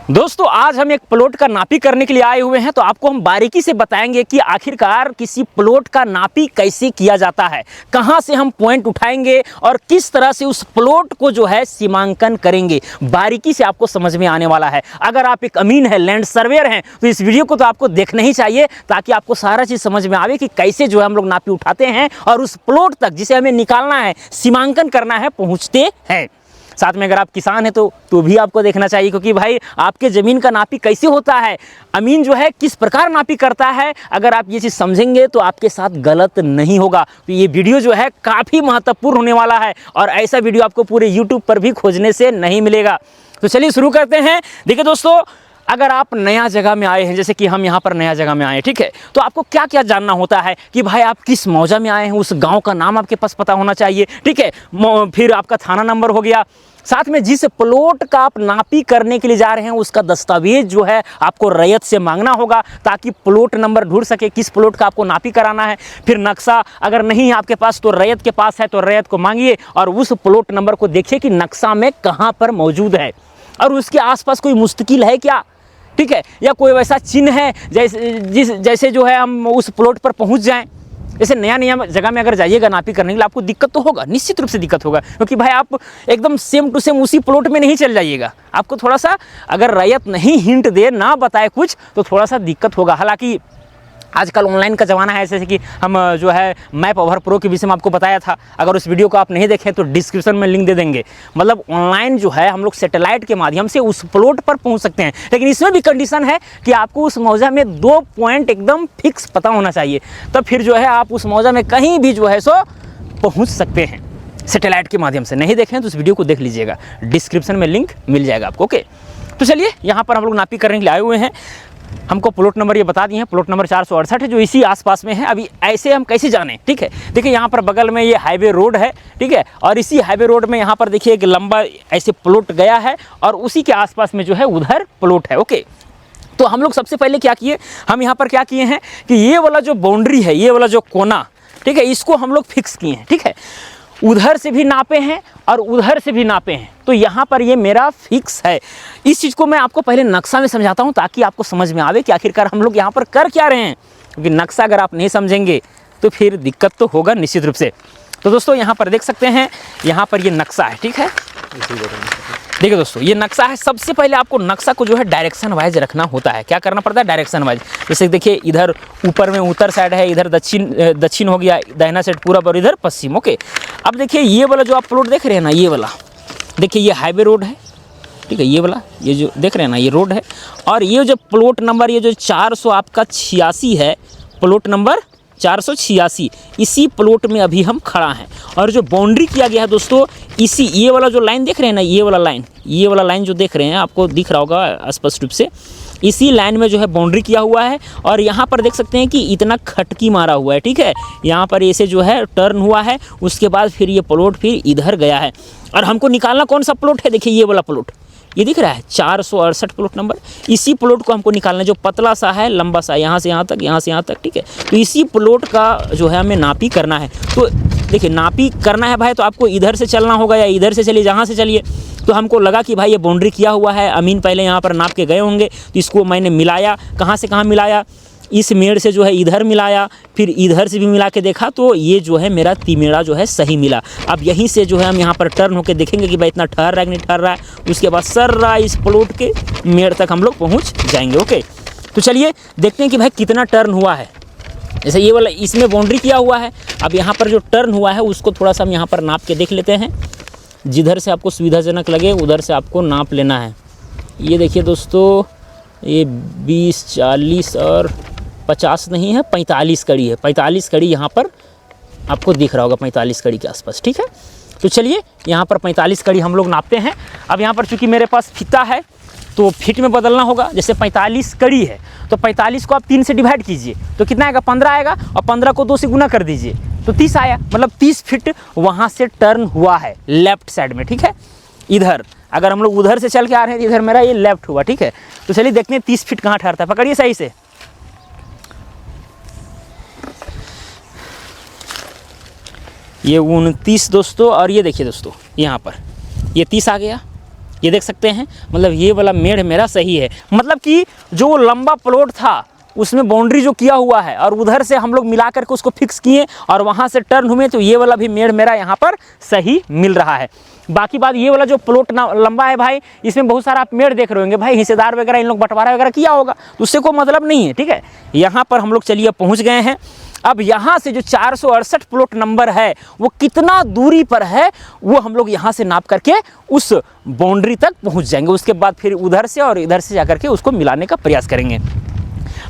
दोस्तों आज हम एक प्लॉट का नापी करने के लिए आए हुए हैं, तो आपको हम बारीकी से बताएंगे कि आखिरकार किसी प्लॉट का नापी कैसे किया जाता है, कहां से हम पॉइंट उठाएंगे और किस तरह से उस प्लॉट को जो है सीमांकन करेंगे। बारीकी से आपको समझ में आने वाला है। अगर आप एक अमीन है, लैंड सर्वेयर हैं, तो इस वीडियो को तो आपको देखना ही चाहिए, ताकि आपको सारा चीज़ समझ में आवे कि कैसे जो है हम लोग नापी उठाते हैं और उस प्लॉट तक जिसे हमें निकालना है, सीमांकन करना है, पहुँचते हैं। साथ में अगर आप किसान हैं तो भी आपको देखना चाहिए, क्योंकि भाई आपके ज़मीन का नापी कैसे होता है, अमीन जो है किस प्रकार नापी करता है, अगर आप ये चीज़ समझेंगे तो आपके साथ गलत नहीं होगा। तो ये वीडियो जो है काफ़ी महत्वपूर्ण होने वाला है और ऐसा वीडियो आपको पूरे यूट्यूब पर भी खोजने से नहीं मिलेगा। तो चलिए शुरू करते हैं। देखिए दोस्तों, अगर आप नया जगह में आए हैं, जैसे कि हम यहाँ पर नया जगह में आए हैं, ठीक है, तो आपको क्या क्या जानना होता है कि भाई आप किस मौजा में आए हैं, उस गांव का नाम आपके पास पता होना चाहिए, ठीक है। फिर आपका थाना नंबर हो गया, साथ में जिस प्लॉट का आप नापी करने के लिए जा रहे हैं उसका दस्तावेज जो है आपको रैयत से मांगना होगा, ताकि प्लॉट नंबर ढूंढ सके किस प्लॉट का आपको नापी कराना है। फिर नक्शा अगर नहीं है आपके पास तो रैयत के पास है, तो रैयत को मांगिए और उस प्लॉट नंबर को देखिए कि नक्शा में कहाँ पर मौजूद है और उसके आसपास कोई मुस्तकिल है क्या, ठीक है, या कोई वैसा चिन्ह है जैसे जो है हम उस प्लॉट पर पहुंच जाएं। जैसे नया जगह में अगर जाइएगा नापी करने के लिए, आपको दिक्कत तो होगा, निश्चित रूप से दिक्कत होगा, क्योंकि भाई आप एकदम सेम टू सेम उसी प्लॉट में नहीं चल जाइएगा। आपको थोड़ा सा अगर रैयत नहीं हिंट दे, ना बताए कुछ, तो थोड़ा सा दिक्कत होगा। हालांकि आजकल ऑनलाइन का ज़माना है, जैसे कि हम जो है मैप ओवर प्रो के विषय में आपको बताया था। अगर उस वीडियो को आप नहीं देखें तो डिस्क्रिप्शन में लिंक दे देंगे। मतलब ऑनलाइन जो है हम लोग सैटेलाइट के माध्यम से उस प्लॉट पर पहुंच सकते हैं, लेकिन इसमें भी कंडीशन है कि आपको उस मौजा में 2 पॉइंट एकदम फिक्स पता होना चाहिए, तब फिर जो है आप उस मौजा में कहीं भी जो है सो पहुँच सकते हैं सैटेलाइट के माध्यम से। नहीं देखें तो उस वीडियो को देख लीजिएगा, डिस्क्रिप्शन में लिंक मिल जाएगा आपको। ओके, तो चलिए यहाँ पर हम लोग नापी करने के लिए आए हुए हैं। हमको प्लॉट नंबर ये बता दिए हैं, प्लॉट नंबर 468 है, जो इसी आसपास में है। अभी ऐसे हम कैसे जानें, ठीक है। देखिए यहाँ पर बगल में ये हाईवे रोड है, ठीक है, और इसी हाईवे रोड में यहाँ पर देखिए एक लंबा ऐसे प्लॉट गया है और उसी के आसपास में जो है उधर प्लॉट है। ओके, तो हम लोग सबसे पहले क्या किए, हम यहाँ पर क्या किए हैं कि ये वाला जो बाउंड्री है, ये वाला जो कोना, ठीक है, इसको हम लोग फिक्स किए हैं, ठीक है। उधर से भी नापे हैं और उधर से भी नापे हैं, तो यहाँ पर ये मेरा फिक्स है। इस चीज़ को मैं आपको पहले नक्शा में समझाता हूँ, ताकि आपको समझ में आवे कि आखिरकार हम लोग यहाँ पर कर क्या रहे हैं, क्योंकि नक्शा अगर आप नहीं समझेंगे तो फिर दिक्कत तो होगा निश्चित रूप से। तो दोस्तों यहाँ पर देख सकते हैं, यहाँ पर ये नक्शा है, ठीक है। देखिए दोस्तों, ये नक्शा है। सबसे पहले आपको नक्शा को जो है डायरेक्शन वाइज रखना होता है। क्या करना पड़ता है, डायरेक्शन वाइज। जैसे देखिए इधर ऊपर में उत्तर साइड है, इधर दक्षिण हो गया, दाहिना साइड पूरब और इधर पश्चिम। ओके, अब देखिए ये वाला जो आप प्लॉट देख रहे हैं ना, ये वाला देखिए ये हाईवे रोड है, ठीक है, ये वाला ये जो देख रहे हैं ना ये रोड है, और ये जो प्लॉट नंबर ये जो 400 आपका 86 है, प्लॉट नंबर 486, इसी प्लॉट में अभी हम खड़ा हैं। और जो बाउंड्री किया गया है दोस्तों, इसी ये वाला जो लाइन देख रहे हैं ना, ये वाला लाइन जो देख रहे हैं, आपको दिख रहा होगा स्पष्ट रूप से, इसी लाइन में जो है बाउंड्री किया हुआ है। और यहाँ पर देख सकते हैं कि इतना खटकी मारा हुआ है, ठीक है, यहाँ पर ऐसे जो है टर्न हुआ है, उसके बाद फिर ये प्लॉट फिर इधर गया है। और हमको निकालना कौन सा प्लॉट है, देखिए ये वाला प्लॉट, ये दिख रहा है 468 प्लॉट नंबर, इसी प्लॉट को हमको निकालना है, जो पतला सा है, लंबा सा, यहाँ से यहाँ तक, यहाँ से यहाँ तक, ठीक है। तो इसी प्लॉट का जो है हमें नापी करना है। तो देखिए नापी करना है भाई, तो आपको इधर से चलना होगा या इधर से चलिए, जहाँ से चलिए। तो हमको लगा कि भाई ये बाउंड्री किया हुआ है, अमीन पहले यहाँ पर नाप के गए होंगे, तो इसको मैंने मिलाया, कहाँ से कहाँ मिलाया, इस मेड़ से जो है इधर मिलाया, फिर इधर से भी मिला के देखा, तो ये जो है मेरा तिमेड़ा जो है सही मिला। अब यहीं से जो है हम यहाँ पर टर्न होकर देखेंगे कि भाई इतना ठहर रहा है कि नहीं ठहर रहा है, उसके बाद सर्रा इस प्लॉट के मेड़ तक हम लोग पहुँच जाएंगे। ओके, तो चलिए देखते हैं कि भाई कितना टर्न हुआ है। जैसे ये वाला इसमें बाउंड्री किया हुआ है, अब यहाँ पर जो टर्न हुआ है उसको थोड़ा सा हम यहाँ पर नाप के देख लेते हैं। जिधर से आपको सुविधाजनक लगे उधर से आपको नाप लेना है। ये देखिए दोस्तों, ये 20, 40 और 50 नहीं है, 45 कड़ी है। 45 कड़ी यहाँ पर आपको दिख रहा होगा, 45 कड़ी के आसपास, ठीक है। तो चलिए यहाँ पर 45 कड़ी हम लोग नापते हैं। अब यहाँ पर चूँकि मेरे पास फीता है तो फिट में बदलना होगा। जैसे 45 कड़ी है तो 45 को आप 3 से डिवाइड कीजिए तो कितना आएगा, 15 आएगा, और 15 को 2 से गुना कर दीजिए तो 30 आया। मतलब 30 फीट वहाँ से टर्न हुआ है लेफ्ट साइड में, ठीक है। इधर अगर हम लोग उधर से चल के आ रहे हैं, इधर मेरा ये लेफ्ट हुआ, ठीक है। तो चलिए देखते हैं 30 फीट कहाँ ठहरता है, पकड़िए सही से। ये 29 दोस्तों, और ये देखिए दोस्तों यहाँ पर ये 30 आ गया, ये देख सकते हैं, मतलब ये वाला मेढ़ मेरा सही है, मतलब कि जो लंबा प्लॉट था उसमें बाउंड्री जो किया हुआ है और उधर से हम लोग मिला करके उसको फिक्स किए और वहाँ से टर्न हुए, तो ये वाला भी मेढ़ मेरा यहाँ पर सही मिल रहा है। बाकी बात ये वाला जो प्लॉट लंबा है भाई, इसमें बहुत सारा आप मेढ़ देख रहे होंगे भाई, हिस्सेदार वगैरह इन लोग बंटवारा वगैरह किया होगा, तो उससे कोई मतलब नहीं है, ठीक है। यहाँ पर हम लोग चलिए पहुँच गए हैं। अब यहाँ से जो 468 प्लॉट नंबर है वो कितना दूरी पर है, वो हम लोग यहाँ से नाप करके उस बाउंड्री तक पहुँच जाएंगे। उसके बाद फिर उधर से और इधर से जा करके उसको मिलाने का प्रयास करेंगे।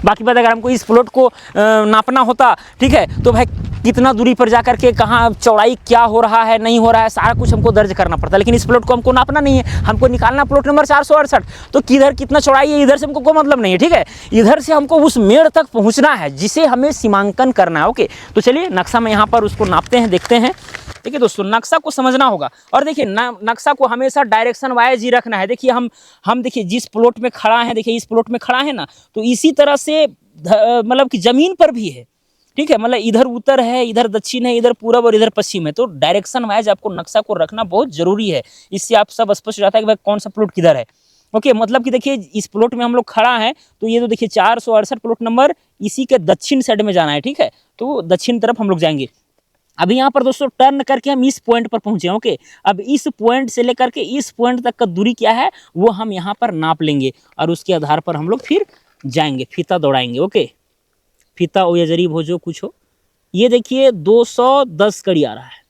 बाकी बात अगर हमको इस प्लॉट को नापना होता, ठीक है, तो भाई कितना दूरी पर जा करके कहाँ चौड़ाई क्या हो रहा है नहीं हो रहा है सारा कुछ हमको दर्ज करना पड़ता है, लेकिन इस प्लॉट को हमको नापना नहीं है, हमको निकालना प्लॉट नंबर 468, तो किधर कितना चौड़ाई है इधर से हमको कोई मतलब नहीं है, ठीक है। इधर से हमको उस मेढ़ तक पहुँचना है जिसे हमें सीमांकन करना है। ओके, तो चलिए नक्शा में यहाँ पर उसको नापते हैं, देखते हैं। देखिए दोस्तों, नक्शा को समझना होगा और देखिए नक्शा को हमेशा डायरेक्शन वाइज ही रखना है। देखिए हम देखिए जिस प्लॉट में खड़ा है, देखिए इस प्लॉट में खड़ा है ना, तो इसी तरह से मतलब कि जमीन पर भी है, ठीक है, मतलब इधर उत्तर है, इधर दक्षिण है, इधर पूरब और इधर पश्चिम है, तो डायरेक्शन वाइज आपको नक्शा को रखना बहुत जरूरी है। इससे आप सब स्पष्ट हो जाता है कि भाई कौन सा प्लॉट किधर है। ओके, मतलब कि देखिए इस प्लॉट में हम लोग खड़ा है, तो ये तो देखिए 468 प्लॉट नंबर इसी के दक्षिण साइड में जाना है, ठीक है, तो दक्षिण तरफ हम लोग जाएंगे। अभी यहाँ पर दोस्तों टर्न करके हम इस पॉइंट पर पहुंचे। ओके, अब इस पॉइंट से लेकर के इस पॉइंट तक का दूरी क्या है वो हम यहाँ पर नाप लेंगे और उसके आधार पर हम लोग फिर जाएंगे, फीता दौड़ाएंगे। ओके, फीता हो या जरीब हो जो कुछ हो। ये देखिए 210 कड़ी आ रहा है,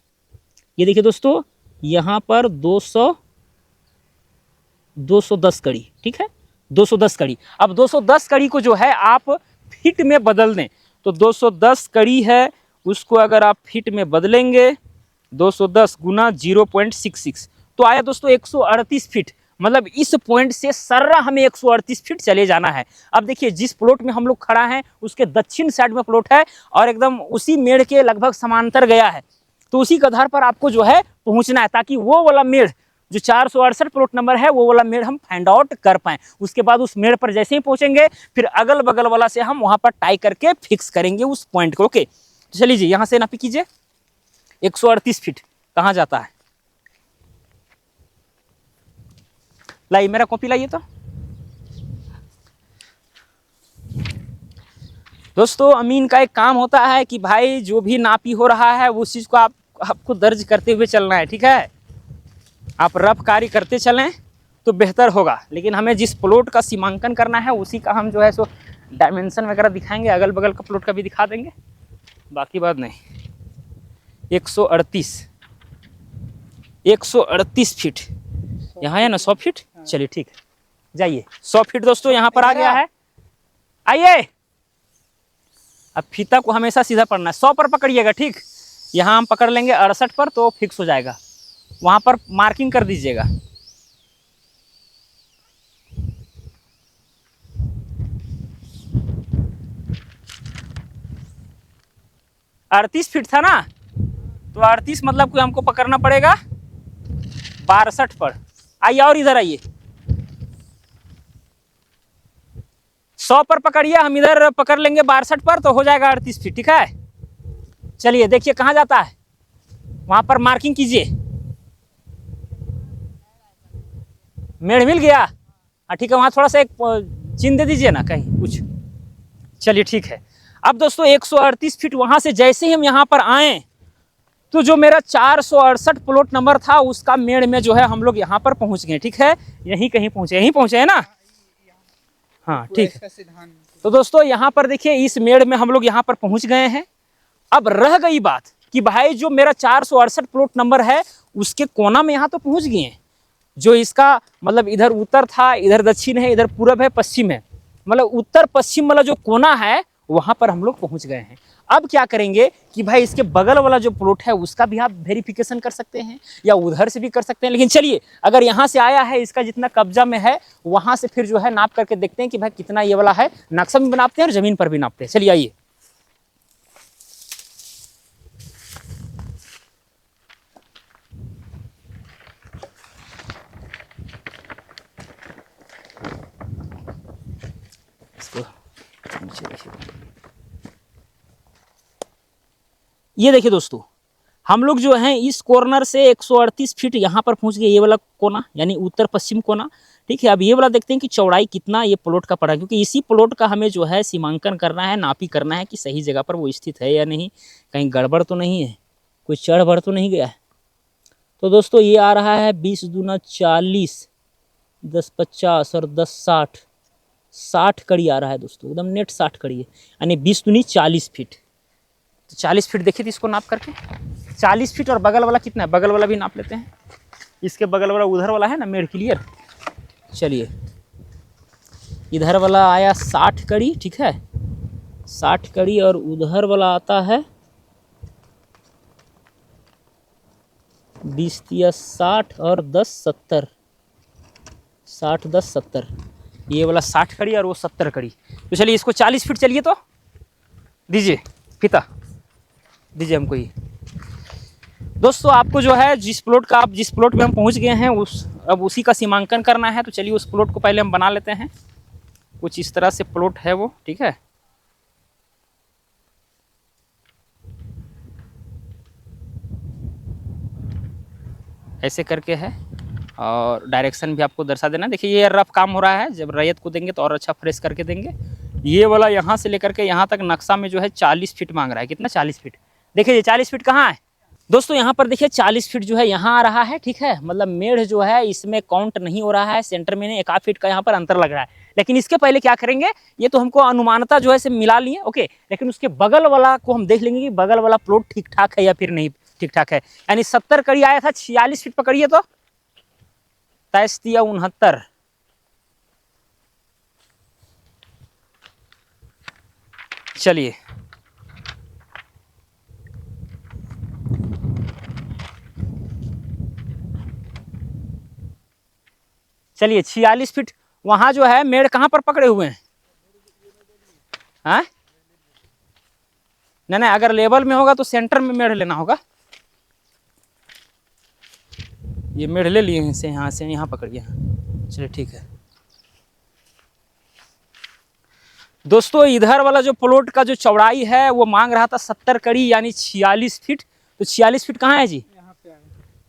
ये देखिए दोस्तों यहाँ पर 210 कड़ी, ठीक है, 210 कड़ी। अब 210 कड़ी को जो है आप फीट में बदल दें, तो 210 कड़ी है उसको अगर आप फीट में बदलेंगे 210 गुना 0.66 तो आया दोस्तों 138 फीट। मतलब इस पॉइंट से सर्रा हमें 138 फीट चले जाना है। अब देखिए जिस प्लॉट में हम लोग खड़ा हैं उसके दक्षिण साइड में प्लॉट है और एकदम उसी मेढ़ के लगभग समांतर गया है, तो उसी के आधार पर आपको जो है पहुंचना है ताकि वो वाला मेढ़ जो 468 प्लॉट नंबर है वो वाला मेढ़ हम फाइंड आउट कर पाएं। उसके बाद उस मेढ़ पर जैसे ही पहुंचेंगे फिर अगल बगल वाला से हम वहां पर टाई करके फिक्स करेंगे उस पॉइंट को। ओके, तो चलिए जी यहाँ से नापी कीजिए 138 फीट कहाँ जाता है। लाइए मेरा कॉपी लाइए। तो दोस्तों अमीन का एक काम होता है कि भाई जो भी नापी हो रहा है उस चीज़ को आपको दर्ज करते हुए चलना है, ठीक है। आप रफ कार्य करते चलें तो बेहतर होगा, लेकिन हमें जिस प्लॉट का सीमांकन करना है उसी का हम जो है सो डायमेंशन वगैरह दिखाएंगे, अगल बगल का प्लॉट का भी दिखा देंगे, बाकी बात नहीं। 138 फीट यहाँ है ना, 100 फीट। चलिए ठीक है, जाइए 100 फीट दोस्तों यहाँ पर आ गया है। आइए, अब फीता को हमेशा सीधा पड़ना है, 100 पर पकड़िएगा, ठीक। यहाँ हम पकड़ लेंगे 68 पर तो फिक्स हो जाएगा, वहाँ पर मार्किंग कर दीजिएगा। अड़तीस फीट था ना, तो 38 मतलब कि हमको पकड़ना पड़ेगा 62 पर। आइए और इधर आइए, 100 पर पकड़िए, हम इधर पकड़ लेंगे 62 पर तो हो जाएगा 38 फीट, ठीक है। चलिए देखिए कहाँ जाता है, वहां पर मार्किंग कीजिए। मेढ़ मिल गया, ठीक है, वहां थोड़ा सा एक चिन्ह दे दीजिए ना कहीं कुछ। चलिए ठीक है। अब दोस्तों 138 फीट वहां से जैसे ही हम यहाँ पर आए तो जो मेरा 468 प्लॉट नंबर था उसका मेढ़ में जो है हम लोग यहाँ पर पहुंच गए, ठीक है। यहीं कहीं पहुंचे, यहीं पहुंचे है ना, हाँ ठीक है। तो दोस्तों यहाँ पर देखिए इस मेढ़ में हम लोग यहाँ पर पहुंच गए हैं। अब रह गई बात कि भाई जो मेरा 468 प्लॉट नंबर है उसके कोना में यहाँ तो पहुंच गए हैं, जो इसका मतलब इधर उत्तर था, इधर दक्षिण है, इधर पूरब है, पश्चिम है, मतलब उत्तर पश्चिम वाला जो कोना है वहां पर हम लोग पहुंच गए हैं। अब क्या करेंगे कि भाई इसके बगल वाला जो प्लॉट है उसका भी आप वेरिफिकेशन कर सकते हैं या उधर से भी कर सकते हैं, लेकिन चलिए अगर यहाँ से आया है इसका जितना कब्जा में है वहां से फिर जो है नाप करके देखते हैं कि भाई कितना ये वाला है। नक्शा भी बनाते हैं और जमीन पर भी नापते हैं। चलिए आइए, ये देखिए दोस्तों हम लोग जो हैं इस कॉर्नर से 138 फीट यहाँ पर पहुँच गए, ये वाला कोना यानी उत्तर पश्चिम कोना। ठीक है, अब ये वाला देखते हैं कि चौड़ाई कितना ये प्लॉट का पड़ा, क्योंकि इसी प्लॉट का हमें जो है सीमांकन करना है, नापी करना है कि सही जगह पर वो स्थित है या नहीं, कहीं गड़बड़ तो नहीं है, कोई चढ़ बढ़ तो नहीं गया है। तो दोस्तों ये आ रहा है 20 दूना 40, 10 50 और 10 60, 60 कड़ी आ रहा है दोस्तों, एकदम नेट 60 कड़ी है, यानी 20 दूनी 40 फीट। तो 40 फीट देखिए, तो इसको नाप करके 40 फीट, और बगल वाला कितना है, बगल वाला भी नाप लेते हैं। इसके बगल वाला उधर वाला है ना मेड क्लियर। चलिए, इधर वाला आया 60 कड़ी, ठीक है 60 कड़ी, और उधर वाला आता है 20 तिया 60 और 10 70, 60 10 70, ये वाला 60 कड़ी और वो 70 कड़ी। तो चलिए इसको 40 फीट, चलिए तो दीजिए फीता, दीजिए हमको ये। दोस्तों आपको जो है जिस प्लॉट में हम पहुंच गए हैं अब उसी का सीमांकन करना है। तो चलिए उस प्लॉट को पहले हम बना लेते हैं। कुछ इस तरह से प्लॉट है वो, ठीक है। ऐसे करके है, और डायरेक्शन भी आपको दर्शा देना। देखिए ये रफ काम हो रहा है, जब रैयत को देंगे तो और अच्छा फ्रेश करके देंगे। ये वाला यहाँ से लेकर के यहाँ तक नक्शा में जो है 40 फीट मांग रहा है। कितना? 40 फीट। देखिए ये 40 फीट कहाँ है दोस्तों, यहाँ पर देखिए 40 फीट जो है यहाँ आ रहा है, ठीक है। मतलब मेढ़ जो है इसमें काउंट नहीं हो रहा है, सेंटर में नहीं, 1 फीट का यहाँ पर अंतर लग रहा है। लेकिन इसके पहले क्या करेंगे, ये तो हमको अनुमानता जो है से मिला लिए, ओके। लेकिन उसके बगल वाला को हम देख लेंगे कि बगल वाला प्लॉट ठीक ठाक है या फिर नहीं ठीक ठाक है। यानी 70 कड़ी आया था, 46 फीट पकड़िए तो 23 या 69। चलिए चलिए 46 फीट वहां जो है मेड़ कहां पर पकड़े हुए हैं? हाँ नहीं नहीं, अगर लेवल में होगा तो सेंटर में मेढ़ लेना होगा। ये मेढ़ ले लिए से यहाँ पकड़िए। चलिए ठीक है दोस्तों, इधर वाला जो प्लॉट का जो चौड़ाई है वो मांग रहा था 70 कड़ी यानी 46 फीट। तो 46 फीट कहाँ है जी?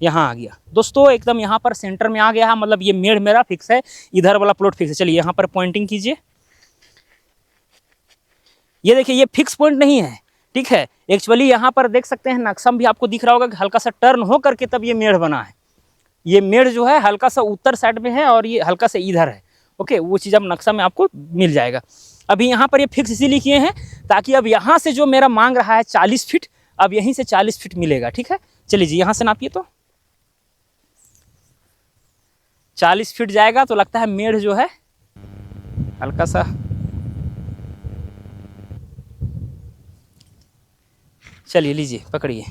यहाँ आ गया दोस्तों, एकदम यहाँ पर सेंटर में आ गया है। मतलब ये मेढ़ मेरा फिक्स है, इधर वाला प्लॉट फिक्स है। चलिए यहाँ पर पॉइंटिंग कीजिए। ये देखिए ये फिक्स पॉइंट नहीं है, ठीक है। एक्चुअली यहाँ पर देख सकते हैं नक्शा में भी आपको दिख रहा होगा कि हल्का सा टर्न हो करके तब ये मेढ़ बना है। ये मेढ़ जो है हल्का सा उत्तर साइड में है और ये हल्का सा इधर है, ओके। वो चीज़ अब नक्शा में आपको मिल जाएगा। अभी यहाँ पर ये फिक्स इसीलिए किए हैं ताकि अब यहाँ से जो मेरा मांग रहा है 40 फीट, अब यहीं से 40 फीट मिलेगा, ठीक है। चलिए जी यहाँ से नापिए तो 40 फीट जाएगा। तो लगता है मेढ़ जो है हल्का सा, चलिए लीजिए पकड़िए।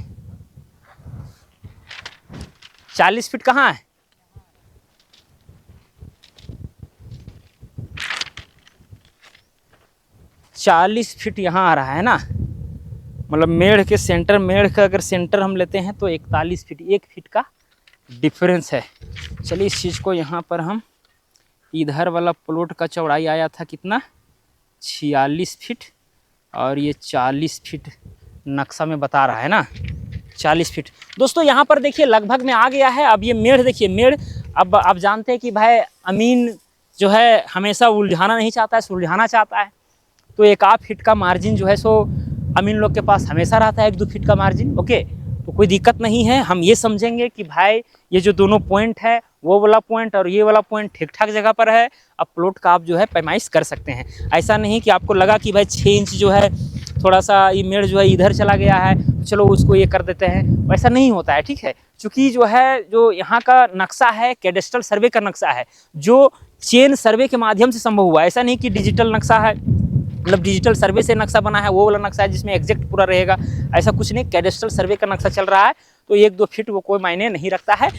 40 फीट कहाँ है? चालीस फीट यहाँ आ रहा है ना। मतलब मेढ़ के सेंटर, मेढ़ का अगर सेंटर हम लेते हैं तो 41 फीट, 1 फीट का डिफरेंस है। चलिए इस चीज़ को यहाँ पर हम, इधर वाला प्लॉट का चौड़ाई आया था कितना? 46 फीट, और ये 40 फीट नक्शा में बता रहा है ना, 40 फीट। दोस्तों यहाँ पर देखिए लगभग में आ गया है। अब ये मेढ़ देखिए, मेढ़ अब आप जानते हैं कि भाई अमीन जो है हमेशा उलझाना नहीं चाहता है, सुलझाना चाहता है। तो 1 फीट का मार्जिन जो है सो अमीन लोग के पास हमेशा रहता है, 1-2 फीट का मार्जिन, ओके। तो कोई दिक्कत नहीं है। हम ये समझेंगे कि भाई ये जो दोनों पॉइंट है, वो वाला पॉइंट और ये वाला पॉइंट ठीक ठाक जगह पर है। अब प्लॉट का आप जो है पैमाइश कर सकते हैं। ऐसा नहीं कि आपको लगा कि भाई 6 इंच जो है थोड़ा सा ये मेढ़ जो है इधर चला गया है, चलो उसको ये कर देते हैं, वैसा नहीं होता है, ठीक है। चूँकि जो है जो यहाँ का नक्शा है कैडेस्ट्रल सर्वे का नक्शा है, जो चेन सर्वे के माध्यम से संभव हुआ। ऐसा नहीं कि डिजिटल नक्शा है, मतलब डिजिटल सर्वे से नक्शा बना है, वो वाला नक्शा है जिसमें एग्जैक्ट पूरा रहेगा, ऐसा कुछ नहीं। कैडेस्ट्रल सर्वे का नक्शा चल रहा है, तो 1-2 फीट वो कोई मायने नहीं रखता है।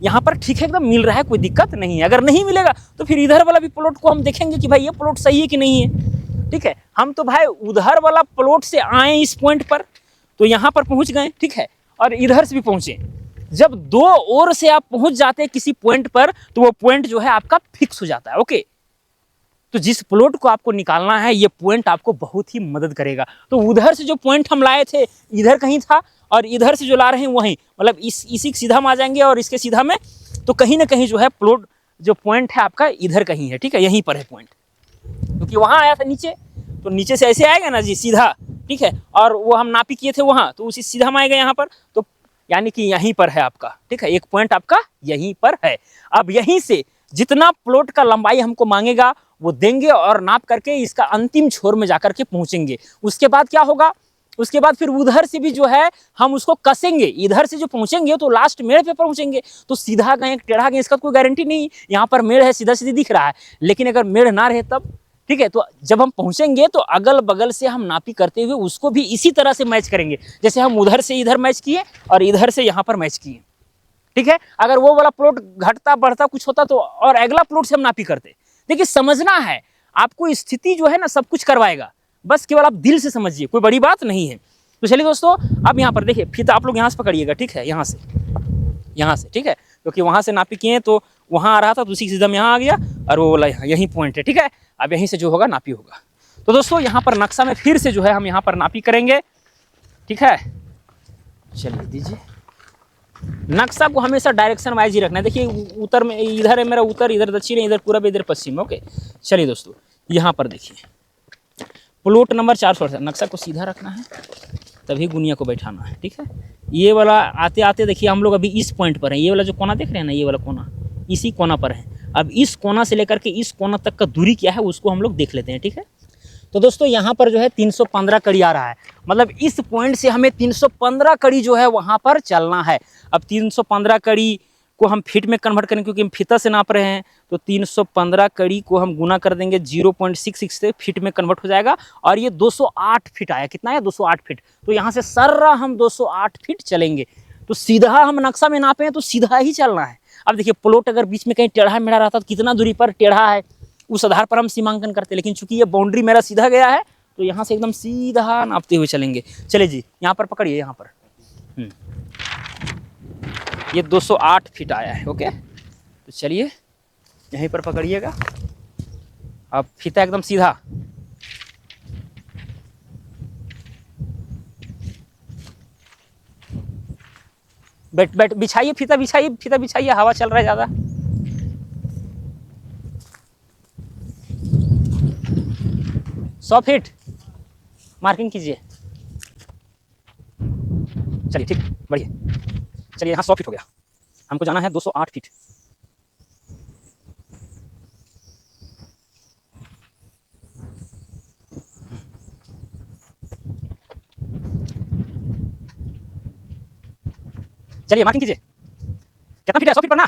यहाँ पर ठीक है, एकदम मिल रहा है, कोई दिक्कत नहीं है। अगर नहीं मिलेगा तो फिर इधर वाला भी प्लॉट को हम देखेंगे कि भाई ये प्लॉट सही है कि नहीं है, ठीक है। हम तो भाई उधर वाला प्लॉट से आए इस पॉइंट पर, तो यहाँ पर पहुँच गए, ठीक है, और इधर से भी पहुँचे। जब 2 ओर से आप पहुँच जाते हैं किसी पॉइंट पर, तो वो पॉइंट जो है आपका फिक्स हो जाता है, ओके। तो जिस प्लॉट को आपको निकालना है, ये पॉइंट आपको बहुत ही मदद करेगा। तो उधर से जो पॉइंट हम लाए थे इधर कहीं था, और इधर से जो ला रहे हैं वहीं, मतलब इसी सीधा में आ जाएंगे और इसके सीधा में, तो कहीं ना कहीं जो है प्लॉट जो पॉइंट है आपका इधर कहीं है, ठीक है, यहीं पर है पॉइंट, क्योंकि वहाँ आया था नीचे, तो नीचे से ऐसे आएगा ना जी सीधा, ठीक है, और वो हम नापी किए थे वहाँ, तो उसी सीधा में आएगा यहाँ पर, तो यानी कि यहीं पर है आपका, ठीक है, एक पॉइंट आपका यहीं पर है। अब यहीं से जितना प्लॉट का लंबाई हमको मांगेगा वो देंगे और नाप करके इसका अंतिम छोर में जाकर के पहुंचेंगे। उसके बाद क्या होगा, उसके बाद फिर उधर से भी जो है हम उसको कसेंगे, इधर से जो पहुंचेंगे तो लास्ट मेड़ पे पहुंचेंगे, तो सीधा गए टेढ़ा गए इसका कोई गारंटी नहीं। यहाँ पर मेड़ है, सीधा सीधी दिख रहा है, लेकिन अगर मेड़ ना रहे तब, ठीक है, तो जब हम पहुंचेंगे तो अगल बगल से हम नापी करते हुए उसको भी इसी तरह से मैच करेंगे, जैसे हम उधर से इधर मैच किए और इधर से यहाँ पर मैच किए, ठीक है। अगर वो वाला प्लॉट घटता बढ़ता कुछ होता तो और अगला प्लॉट से हम नापी करते। देखिए समझना है आपको, स्थिति जो है ना सब कुछ करवाएगा, बस केवल आप दिल से समझिए, कोई बड़ी बात नहीं है। तो चलिए दोस्तों, अब यहाँ पर देखिए फीता आप लोग यहाँ से पकड़िएगा, ठीक है, यहाँ से, ठीक है, क्योंकि वहाँ से नापी किए तो वहाँ आ रहा था, दूसरी सीधा में यहाँ आ गया और वो वाला यहीं पॉइंट है, ठीक है। अब यहीं से जो होगा नापी होगा। तो दोस्तों यहाँ पर नक्शा में फिर से जो है हम यहाँ पर नापी करेंगे, ठीक है। चलिए दीजिए, नक्शा को हमेशा डायरेक्शन वाइज ही रखना है। देखिए उत्तर में इधर है मेरा उत्तर, इधर दक्षिण है, इधर पूरब, इधर पश्चिम, ओके। चलिए दोस्तों यहाँ पर देखिए प्लॉट नंबर 468, नक्शा को सीधा रखना है तभी गुनिया को बैठाना है, ठीक है। ये वाला आते आते देखिए हम लोग अभी इस पॉइंट पर हैं, ये वाला जो कोना देख रहे हैं ना, ये वाला कोना इसी कोना पर है। अब इस कोना से लेकर के इस कोना तक का दूरी क्या है उसको हम लोग देख लेते हैं, ठीक है। तो दोस्तों यहाँ पर जो है 315 कड़ी आ रहा है, मतलब इस पॉइंट से हमें 315 कड़ी जो है वहाँ पर चलना है। अब 315 कड़ी को हम फीट में कन्वर्ट करेंगे क्योंकि हम फीता से नाप रहे हैं, तो 315 कड़ी को हम गुना कर देंगे 0.66 से, फीट में कन्वर्ट हो जाएगा और ये 208 फीट आया। कितना है? 208 फीट। तो यहाँ से सर्रा हम 208 फीट चलेंगे, तो सीधा हम नक्शा में नापे हैं तो सीधा ही चलना है। अब देखिए प्लॉट अगर बीच में कहीं टेढ़ा मेढ़ा रहता तो कितना दूरी पर टेढ़ा है उस आधार पर हम सीमांकन करते, लेकिन चूंकि ये बाउंड्री मेरा सीधा गया है तो यहाँ से एकदम सीधा नापते हुए चलेंगे। चलिए जी यहाँ पर पकड़िए, यहाँ पर ये 208 फीट आया है, ओके। तो चलिए यहीं पर पकड़िएगा, अब फीता एकदम सीधा, बैठ बिछाइए, फीता बिछाइए, फीता बिछाइए, हवा चल रहा है ज़्यादा। सौ फीट मार्किंग कीजिए। चलिए ठीक, बढ़िया। चलिए यहाँ 100 फीट हो गया, हमको जाना है 208 फीट। चलिए मार्किंग कीजिए, कितना फीट है? 100 फीट पर ना,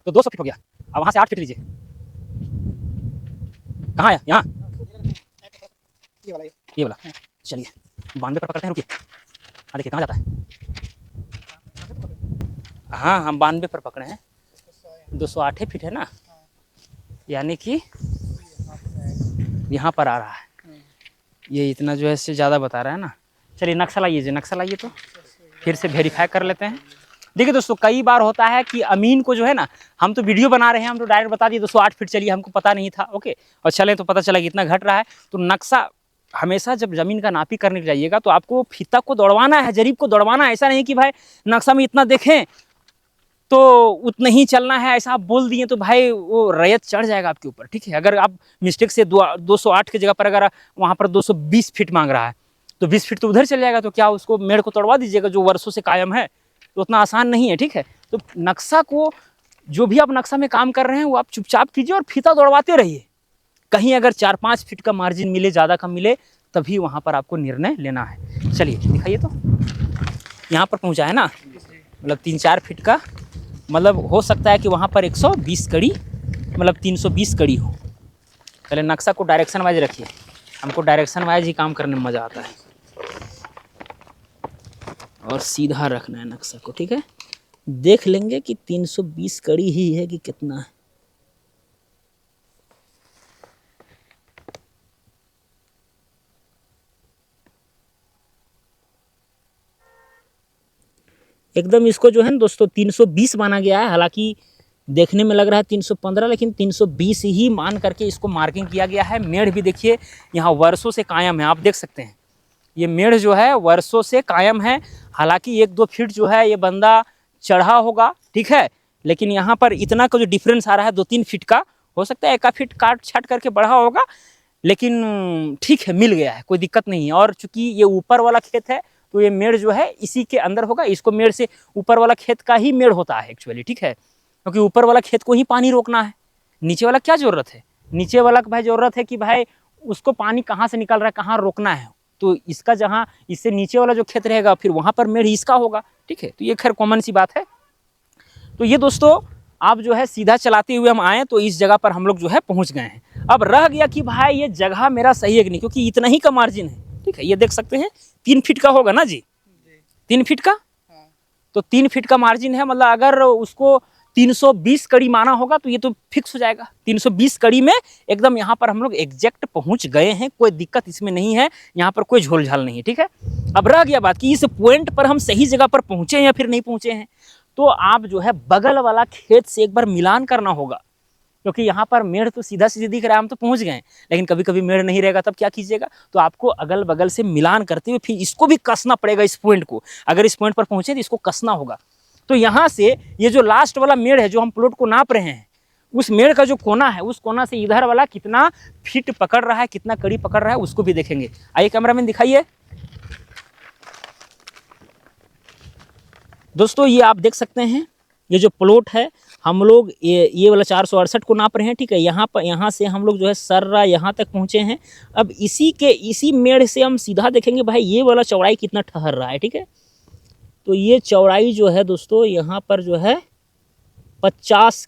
तो 200 फीट हो गया। अब वहाँ से 8 फीट लीजिए। कहाँ है? यहाँ, ये वाला। चलिए 92 पर पकड़ते हैं, रुकिए। हाँ देखिए कहाँ जाता है। हाँ हम 92 पर पकड़े हैं, 208 फीट है ना, यानी कि यहाँ पर आ रहा है। ये इतना जो है इससे ज़्यादा बता रहा है ना। चलिए नक्शा लाइए जी, नक्शा लाइए, तो फिर से वेरीफाई कर लेते हैं। देखिए दोस्तों कई बार होता है कि अमीन को जो है ना, हम तो वीडियो बना रहे हैं, हम तो डायरेक्ट बता दिए 208 फीट चलिए, हमको पता नहीं था, ओके, और चले तो पता चला कि इतना घट रहा है। तो नक्शा हमेशा जब ज़मीन का नापी करने जाइएगा तो आपको फीता को दौड़वाना है, जरीब को दौड़वाना है। ऐसा नहीं कि भाई नक्शा में इतना देखें तो उतना ही चलना है, ऐसा आप बोल दिए तो भाई वो रैयत चढ़ जाएगा आपके ऊपर, ठीक है। अगर आप मिस्टेक से 208 की जगह पर अगर वहाँ पर 220 फीट मांग रहा है तो 20 फीट तो उधर चल जाएगा, तो क्या उसको मेड़ को तोड़वा दीजिएगा जो वर्षों से कायम है, तो उतना आसान नहीं है, ठीक है। तो नक्शा को, जो भी आप नक्शा में काम कर रहे हैं वो आप चुपचाप कीजिए और फीता दौड़वाते रहिए। कहीं अगर 4-5 फीट का मार्जिन मिले, ज़्यादा कम मिले, तभी वहाँ पर आपको निर्णय लेना है। चलिए दिखाइए, तो यहाँ पर पहुँचा है ना, मतलब 3-4 फीट का, मतलब हो सकता है कि वहाँ पर 120 कड़ी, मतलब 320 कड़ी हो। पहले नक्शा को डायरेक्शन वाइज रखिए, हमको डायरेक्शन वाइज ही काम करने में मज़ा आता है, और सीधा रखना है नक्शा को, ठीक है। देख लेंगे कि 320 कड़ी ही है कि कितना है। एकदम इसको जो है ना दोस्तों 320 माना गया है, हालांकि देखने में लग रहा है 315, लेकिन 320 ही मान करके इसको मार्किंग किया गया है। मेड़ भी देखिए यहाँ वर्षों से कायम है, आप देख सकते हैं ये मेढ़ जो है वर्षों से कायम है। हालांकि 1-2 फीट जो है ये बंदा चढ़ा होगा, ठीक है, लेकिन यहाँ पर इतना का जो डिफरेंस आ रहा है 2-3 फीट का, हो सकता है 1 फीट काट छाट करके बढ़ा होगा, लेकिन ठीक है, मिल गया है, कोई दिक्कत नहीं है। और चूंकि ये ऊपर वाला खेत है तो ये मेढ़ जो है इसी के अंदर होगा। इसको मेढ़ से ऊपर वाला खेत का ही मेढ़ होता है एक्चुअली, ठीक है, क्योंकि ऊपर वाला खेत को ही पानी रोकना है, नीचे वाला क्या जरूरत है, नीचे वाला भाई जरूरत है कि भाई उसको पानी कहाँ से निकल रहा है, कहाँ रोकना है, तो इसका जहाँ इससे नीचे वाला जो खेत रहेगा फिर वहाँ पर मेढ़ इसका होगा, ठीक है। तो ये खैर कॉमन सी बात है। तो ये दोस्तों आप जो है सीधा चलाते हुए हम आए तो इस जगह पर हम लोग जो है पहुँच गए हैं। अब रह गया कि भाई ये जगह मेरा सही है कि नहीं, क्योंकि इतना ही का मार्जिन है, ठीक है, ये देख सकते हैं 3 फीट का होगा ना जी, 3 फीट का, तो 3 फीट का मार्जिन है, मतलब अगर उसको 320 कड़ी माना होगा तो ये तो फिक्स हो जाएगा। 320 कड़ी में एकदम यहाँ पर हम लोग एग्जैक्ट पहुँच गए हैं, कोई दिक्कत इसमें नहीं है, यहाँ पर कोई झोल झाल नहीं है, ठीक है। अब रह गया बात कि इस पॉइंट पर हम सही जगह पर पहुँचे या फिर नहीं पहुँचे हैं, तो आप जो है बगल वाला खेत से एक बार मिलान करना होगा, क्योंकि यहाँ पर मेढ़ तो सीधा सीधे दिख रहा है, हम तो पहुँच गए, लेकिन कभी कभी मेढ़ नहीं रहेगा, तब क्या कीजिएगा, तो आपको अगल बगल से मिलान करते हुए फिर इसको भी कसना पड़ेगा, इस पॉइंट को। अगर इस पॉइंट पर पहुँचे तो इसको कसना होगा। तो यहाँ से ये जो लास्ट वाला मेढ़ है जो हम प्लॉट को नाप रहे हैं, उस मेढ़ का जो कोना है, उस कोना से इधर वाला कितना फीट पकड़ रहा है, कितना कड़ी पकड़ रहा है, उसको भी देखेंगे। आइए कैमरामैन दिखाइए। दोस्तों ये आप देख सकते हैं, ये जो प्लॉट है हम लोग ये वाला 468 को नाप रहे हैं, ठीक है। यहाँ से हम लोग जो है सर्रा यहाँ तक पहुँचे हैं। अब इसी मेढ़ से हम सीधा देखेंगे भाई ये वाला चौड़ाई कितना ठहर रहा है, ठीक है। तो ये चौड़ाई जो है दोस्तों यहाँ पर जो है 50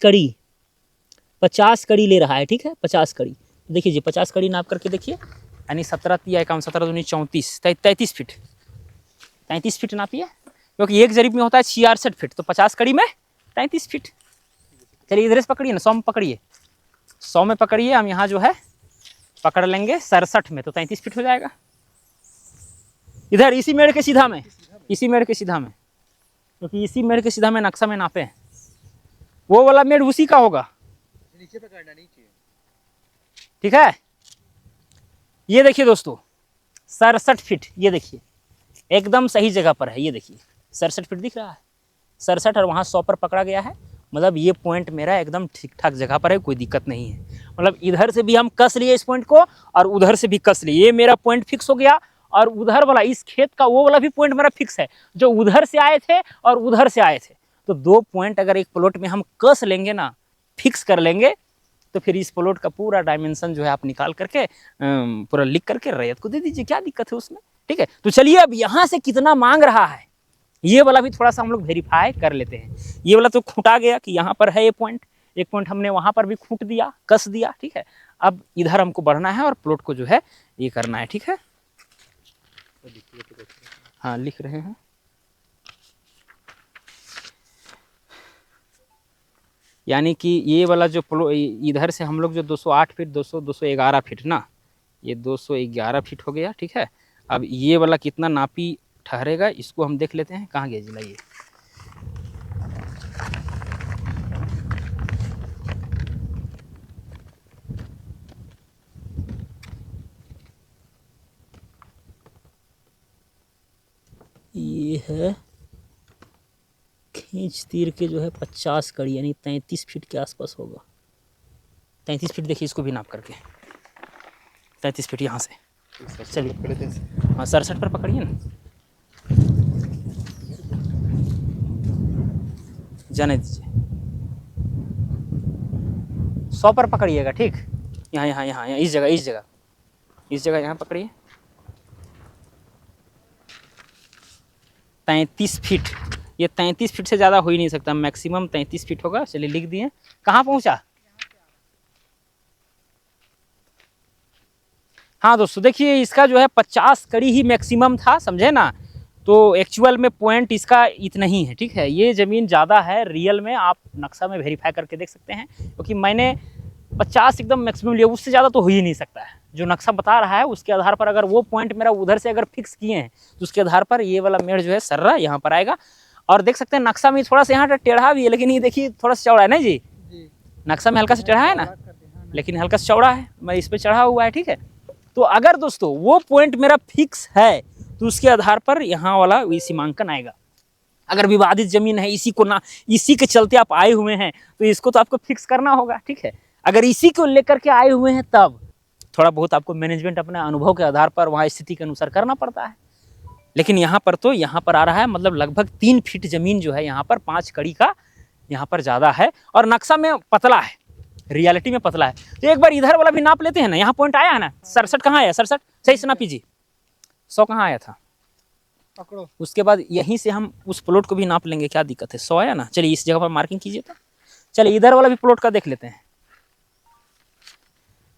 कड़ी ले रहा है, ठीक है, 50 कड़ी। देखिए जी 50 कड़ी नाप करके देखिए, यानी 17×3=51, 33 फीट, 33 फीट नापिए, क्योंकि एक जरीब में होता है 66 फीट, तो 50 कड़ी में 33 फीट। चलिए इधर से पकड़िए ना, 100 में पकड़िए, 100 में पकड़िए, हम यहाँ जो है पकड़ लेंगे 67 में, तो 33 फीट हो जाएगा। इधर इसी मेढ़ के सीधा में, इसी मेढ़ के सीधा में, क्योंकि इसी मेढ़ के सीधा में नक्शा में नापे हैं, वो वाला मेढ़ उसी का होगा, नीचे पकड़ना, नीचे, ठीक है। ये देखिए दोस्तों 67 फीट, ये देखिए एकदम सही जगह पर है, ये देखिए 67 फीट दिख रहा है, 67, और वहाँ 100 पर पकड़ा गया है, मतलब ये पॉइंट मेरा एकदम ठीक ठाक जगह पर है, कोई दिक्कत नहीं है। मतलब इधर से भी हम कस लिए इस पॉइंट को और उधर से भी कस लिए, ये मेरा पॉइंट फिक्स हो गया, और उधर वाला इस खेत का वो वाला भी पॉइंट मेरा फिक्स है, जो उधर से आए थे और उधर से आए थे। तो 2 पॉइंट अगर एक प्लॉट में हम कस लेंगे ना, फिक्स कर लेंगे, तो फिर इस प्लॉट का पूरा डायमेंशन जो है आप निकाल करके पूरा लिख करके रैयत को दे दीजिए, क्या दिक्कत है उसमें, ठीक है। तो चलिए अब यहाँ से कितना मांग रहा है ये वाला भी थोड़ा सा हम लोग वेरीफाई कर लेते हैं। ये वाला तो खूंटा गया कि यहाँ पर है ये पॉइंट, एक पॉइंट हमने वहाँ पर भी खूंट दिया, कस दिया, ठीक है। अब इधर हमको बढ़ना है और प्लॉट को जो है ये करना है, ठीक है। हाँ लिख रहे हैं, यानी कि ये वाला जो इधर से हम लोग जो 208 फीट 211 फीट ना, ये 211 फीट हो गया, ठीक है। अब ये वाला कितना नापी ठहरेगा इसको हम देख लेते हैं, कहाँ गया जिला, ये है खींच तीर के जो है 50 कड़ी, यानी 33 फीट के आसपास होगा। 33 फीट देखिए, इसको भी नाप करके 33 फीट यहाँ से, चलिए हाँ 67 पर पकड़िए ना, जाने दीजिए, 100 पर पकड़िएगा, ठीक। यहाँ यहाँ यहाँ यहाँ इस जगह यहाँ पकड़िए, 33 फीट, ये 33 फीट से ज़्यादा हो ही नहीं सकता, मैक्सिमम 33 फीट होगा। चलिए लिख दिए, कहाँ पहुँचा। हाँ दोस्तों देखिए इसका जो है 50 कड़ी ही मैक्सिमम था, समझे ना, तो एक्चुअल में पॉइंट इसका इतना ही है, ठीक है। ये ज़मीन ज़्यादा है, रियल में आप नक्शा में वेरीफाई करके देख सकते हैं, क्योंकि मैंने 50 एकदम मैक्सिमम लिया, उससे ज़्यादा तो हो ही नहीं सकता है। जो नक्शा बता रहा है उसके आधार पर अगर वो पॉइंट मेरा उधर से अगर फिक्स किए हैं तो उसके आधार पर ये वाला मेढ़ जो है सर्रा यहाँ पर आएगा। और देख सकते हैं नक्शा में थोड़ा सा यहाँ टेढ़ा भी है, लेकिन ये देखिए थोड़ा सा चौड़ा है ना जी, नक्शा में हल्का सा टेढ़ा है ना, लेकिन हल्का सा चौड़ा है, मैं इस पर चढ़ा हुआ है, ठीक है। तो अगर दोस्तों वो पॉइंट मेरा फिक्स है तो उसके आधार पर यहाँ वाला सीमांकन आएगा। अगर विवादित जमीन है, इसी के चलते आप आए हुए हैं, तो इसको तो आपको फिक्स करना होगा, ठीक है। अगर इसी को लेकर के आए हुए हैं तब थोड़ा बहुत आपको मैनेजमेंट अपने अनुभव के आधार पर वहाँ स्थिति के अनुसार करना पड़ता है। लेकिन यहाँ पर तो यहाँ पर आ रहा है मतलब लगभग 3 फीट जमीन जो है यहाँ पर 5 कड़ी का यहाँ पर ज़्यादा है, और नक्शा में पतला है, रियलिटी में पतला है। तो एक बार इधर वाला भी नाप लेते हैं ना। यहाँ पॉइंट आया है ना 67 कहाँ आया, 67 सही से नापी जी। 100 कहाँ आया था पकड़ो। उसके बाद यहीं से हम उस प्लॉट को भी नाप लेंगे, क्या दिक्कत है। 100 आया ना, चलिए इस जगह पर मार्किंग कीजिए। तो चलिए इधर वाला भी प्लॉट का देख लेते हैं।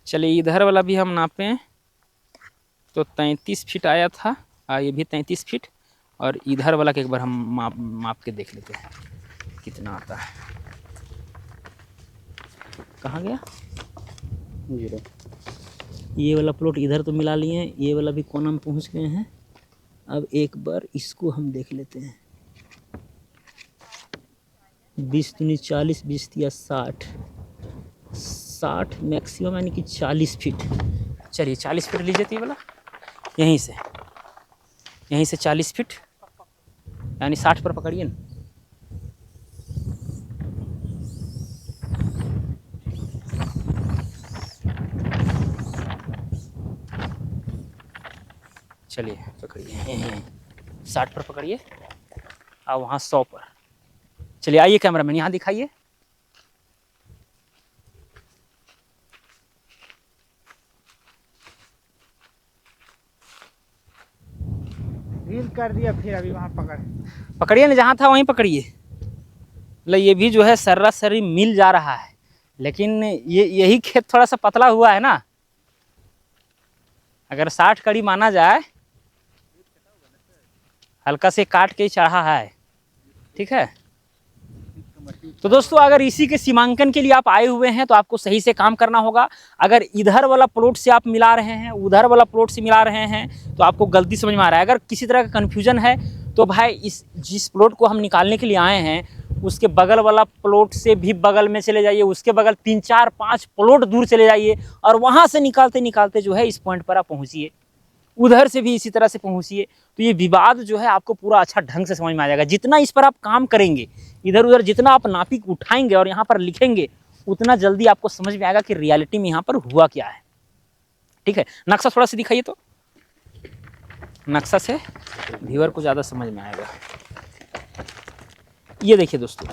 चलिए इधर वाला भी हम नापें तो 33 फीट आया था, ये भी 33 फीट, और इधर वाला के एक बार हम माप के देख लेते हैं कितना आता है। कहाँ गया 0। ये वाला प्लॉट इधर तो मिला लिए हैं, ये वाला भी कोना में पहुँच गए हैं। अब एक बार इसको हम देख लेते हैं। 20 दूनी 40, 20 या 60 मैक्सिमम यानी कि 40 फीट। चलिए 40 फीट लीजिए। तो ये वाला यहीं से 40 फीट यानी 60 पर पकड़िए ना। चलिए पकड़िए, 60 पर पकड़िए, और वहाँ 100 पर। चलिए आइए कैमरामैन यहाँ दिखाइए। रील कर दिया, फिर अभी वहाँ पकड़िए ना, जहाँ था वहीं पकड़िए। मतलब ये भी जो है सर्रासरी मिल जा रहा है, लेकिन यही खेत थोड़ा सा पतला हुआ है ना। अगर 60 कड़ी माना जाए, हल्का से काट के चढ़ा है, ठीक है। तो दोस्तों अगर इसी के सीमांकन के लिए आप आए हुए हैं तो आपको सही से काम करना होगा। अगर इधर वाला प्लॉट से आप मिला रहे हैं, उधर वाला प्लॉट से मिला रहे हैं, तो आपको गलती समझ में आ रहा है। अगर किसी तरह का कन्फ्यूजन है तो भाई जिस प्लॉट को हम निकालने के लिए आए हैं उसके बगल वाला प्लॉट से भी बगल में चले जाइए, उसके बगल 3, 4, 5 प्लॉट दूर चले जाइए, और वहाँ से निकालते निकालते जो है इस पॉइंट पर आप पहुँचिए। उधर से भी इसी तरह से पहुँचिए। तो ये विवाद जो है आपको पूरा अच्छा ढंग से समझ में आ जाएगा। जितना इस पर आप काम करेंगे, इधर उधर जितना आप नापी उठाएंगे और यहाँ पर लिखेंगे, उतना जल्दी आपको समझ में आएगा कि रियलिटी में यहाँ पर हुआ क्या है, ठीक है। नक्शा थोड़ा सा दिखाइए, तो नक्शा से व्यूअर को ज़्यादा समझ में आएगा। ये देखिए दोस्तों,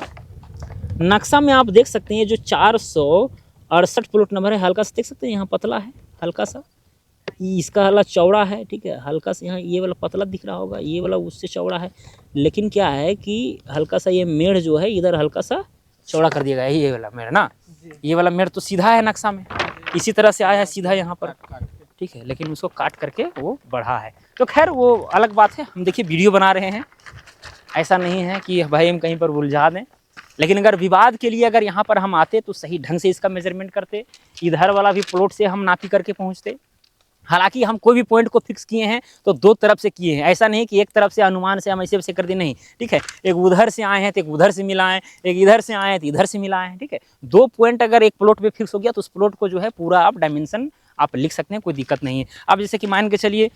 नक्शा में आप देख सकते हैं जो 468 प्लॉट नंबर है, हल्का सा देख सकते हैं यहाँ पतला है, हल्का सा इसका वाला चौड़ा है, ठीक है। हल्का सा यहाँ ये वाला पतला दिख रहा होगा, ये वाला उससे चौड़ा है। लेकिन क्या है कि हल्का सा ये मेड़ जो है इधर हल्का सा चौड़ा कर दिया गया है, ये वाला मेड़ ना। ये वाला मेड़ तो सीधा है नक्शा में, इसी तरह से आया है सीधा यहाँ पर, ठीक है। लेकिन उसको काट करके वो बढ़ा है। तो खैर वो अलग बात है। हम देखिए वीडियो बना रहे हैं, ऐसा नहीं है कि भाई हम कहीं पर उलझा दें। लेकिन अगर विवाद के लिए अगर यहाँ पर हम आते तो सही ढंग से इसका मेजरमेंट करते, इधर वाला भी प्लॉट से हम नापी करके पहुँचते। हालांकि हम कोई भी पॉइंट को फिक्स किए हैं तो 2 तरफ से किए हैं, ऐसा नहीं कि एक तरफ से अनुमान से हम ऐसे वैसे कर दे, नहीं, ठीक है। एक उधर से आए हैं तो एक उधर से मिलाएं, एक इधर से आए हैं तो इधर से मिलाएं, ठीक है। 2 पॉइंट अगर एक प्लॉट पे फिक्स हो गया तो उस प्लॉट को जो है पूरा आप डायमेंशन आप लिख सकते हैं, कोई दिक्कत नहीं है। अब जैसे कि मान के चलिए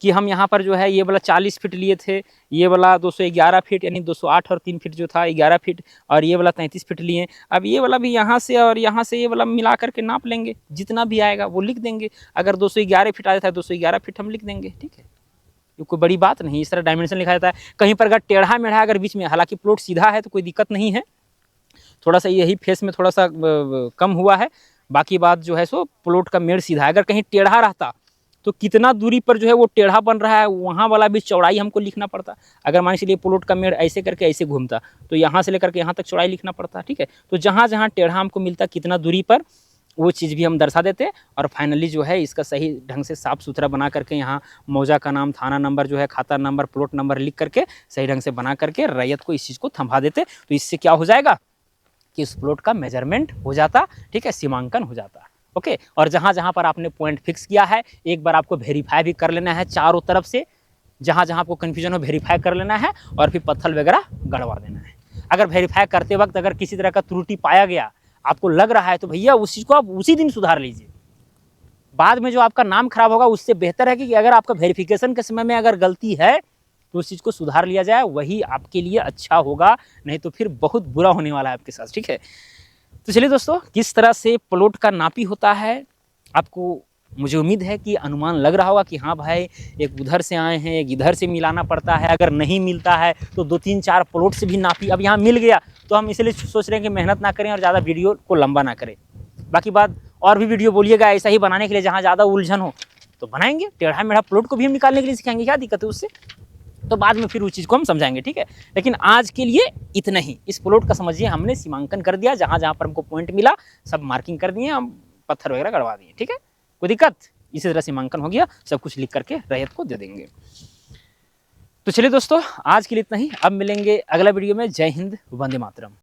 कि हम यहाँ पर जो है ये वाला 40 फीट लिए थे, ये वाला 211 फीट यानी 208 और 3 फीट जो था 11 फीट, और ये वाला 33 फीट लिए। अब ये वाला भी यहाँ से और यहाँ से ये वाला मिला करके नाप लेंगे, जितना भी आएगा वो लिख देंगे। अगर 211 फीट आ जाता है 211 फीट हम लिख देंगे, ठीक है। ये कोई बड़ी बात नहीं, इस तरह डायमेंशन लिखा जाता है। कहीं पर अगर टेढ़ा मेढ़ा अगर बीच में, हालांकि प्लॉट सीधा है तो कोई दिक्कत नहीं है, थोड़ा सा यही फेस में थोड़ा सा कम हुआ है, बाकी बात जो है सो प्लॉट का मेड़ सीधा है। अगर कहीं टेढ़ा रहता तो कितना दूरी पर जो है वो टेढ़ा बन रहा है, वहाँ वाला भी चौड़ाई हमको लिखना पड़ता। अगर मान लीजिए प्लॉट का मेड़ ऐसे करके ऐसे घूमता तो यहाँ से लेकर के यहाँ तक चौड़ाई लिखना पड़ता, ठीक है। तो जहाँ जहाँ टेढ़ा हमको मिलता कितना दूरी पर, वो चीज़ भी हम दर्शा देते, और फाइनली जो है इसका सही ढंग से साफ़ सुथरा बना करके यहाँ मौजा का नाम, थाना नंबर जो है, खाता नंबर, प्लॉट नंबर लिख करके सही ढंग से बना करके रैयत को इस चीज़ को थमा देते। तो इससे क्या हो जाएगा कि उस प्लॉट का मेजरमेंट हो जाता, ठीक है, सीमांकन हो जाता, ओके। और जहाँ जहाँ पर आपने पॉइंट फिक्स किया है एक बार आपको वेरीफाई भी कर लेना है, चारों तरफ से जहाँ जहाँ आपको कन्फ्यूजन हो वेरीफाई कर लेना है, और फिर पत्थर वगैरह गड़वा देना है। अगर वेरीफाई करते वक्त अगर किसी तरह का त्रुटि पाया गया, आपको लग रहा है, तो भैया उस चीज़ को आप उसी दिन सुधार लीजिए, बाद में जो आपका नाम खराब होगा उससे बेहतर है कि अगर आपका वेरिफिकेशन के समय में अगर गलती है तो उस चीज़ को सुधार लिया जाए, वही आपके लिए अच्छा होगा, नहीं तो फिर बहुत बुरा होने वाला है आपके साथ, ठीक है। तो चलिए दोस्तों, किस तरह से प्लॉट का नापी होता है आपको मुझे उम्मीद है कि अनुमान लग रहा होगा कि हाँ भाई, एक उधर से आए हैं, एक इधर से मिलाना पड़ता है, अगर नहीं मिलता है तो 2-3-4 प्लॉट से भी नापी। अब यहाँ मिल गया तो हम इसलिए सोच रहे हैं कि मेहनत ना करें और ज़्यादा वीडियो को लंबा ना करें। बाकी बात और भी वीडियो बोलिएगा ऐसा ही बनाने के लिए, जहाँ ज़्यादा उलझन हो तो बनाएंगे। टेढ़ा मेढ़ा प्लॉट को भी हम निकालने के लिए सिखाएंगे, क्या दिक्कत है उससे, तो बाद में फिर उस चीज़ को हम समझाएंगे, ठीक है। लेकिन आज के लिए इतना ही। इस प्लॉट का समझिए हमने सीमांकन कर दिया, जहाँ जहाँ पर हमको पॉइंट मिला सब मार्किंग कर दिए, हम पत्थर वगैरह गड़वा दिए, ठीक है। कोई दिक्कत, इसी तरह सीमांकन हो गया, सब कुछ लिख करके रैयत को दे देंगे। तो चलिए दोस्तों, आज के लिए इतना ही। अब मिलेंगे अगला वीडियो में। जय हिंद, वंदे मातरम।